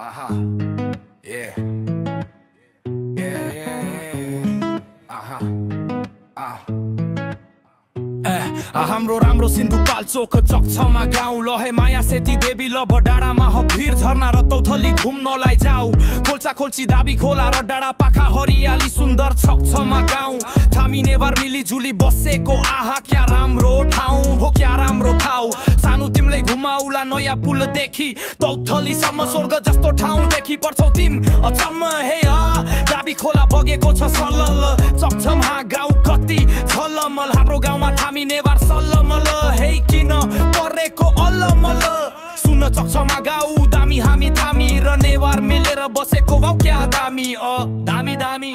Aha. Yeah. Yeah, yeah, yeah. Aha. Ah. हाम्रो राम्रो सिन्धुपाल्चोक चकछमा गाउँ लहे माया सेती देवी लभ डाँडामा भिर झरना र तौथली घुम्नलाई जाऊ खोल्चा खोल्ची दाबी खोला र डाँडा पाखा हरियाली सुन्दर चकछमा गाउँ थामी नेवार मिलीजुली बसेको आहा क्या राम्रो ठाउँ हो क्या राम्रो ठाउँ सानो तिमीले घुमाउला नयाँ पुलदेखि तौथलीसम्म स्वर्ग जस्तो ठाउँदेखि पर्छौ तिम अचम्म हे दाबी खोला बगेको छ सलल चकछमा गाउँ कति छलमल हाम्रो गाउँमा थामी नेवार सल्लमल हे किन परेको अल्लमल सुन चकछमा गाउँ दामी हामी थामी र नेवार मिलेर बसेको भाउ क्या दामी दामी दामी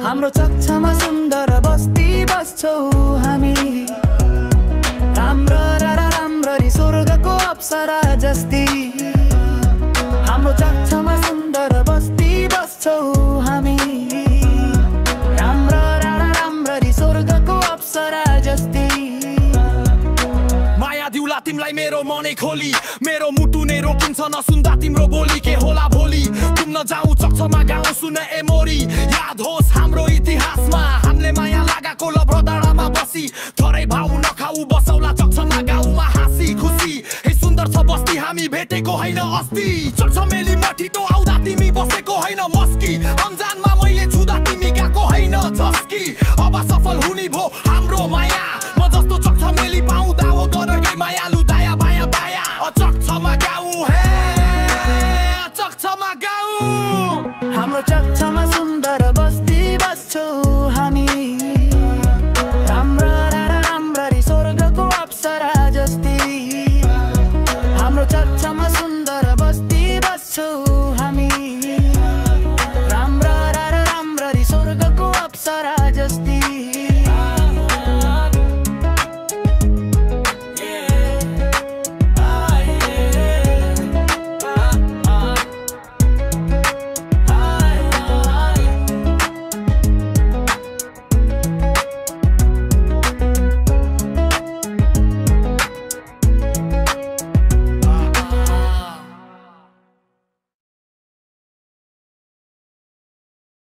हाम्रो चकछमा सुन्दर बस्ती बस्छौ हामी राम्रो राम्ररी स्वर्गको अप्सरा जस्ती हाम्रो चकछमा सुन्दर बस्ती बस्छौ हामी राम्रो राम्ररी स्वर्गको अप्सरा जस्ती माया दिउला तिमलाई मेरो मनै खोली मेरो मुटु नै रोकिन्छ नसुन्दा तिम्रो बोली के होला भोलि घुम्न जाऊ चकछमा गाउँ सुन एमोरी याद होस् हाम्रो इतिहासमा हामीले माया लगाएको लभ्र डाँडामा बसी थोरै भाउ नखाऊ बसौला चकछमा गाउँमा हाँसी खुसी हे सुन्दर छ बस्ती हामी भेटेको होइन अस्ति चल्छमेली मठितो आउँदा तिमी बसेको होइन मस्की अन्जानमा मैले छुँदा तिमी गएको होइन झस्की अब सफल हुने भो हाम्रो माया म जस्तो चल्छमेली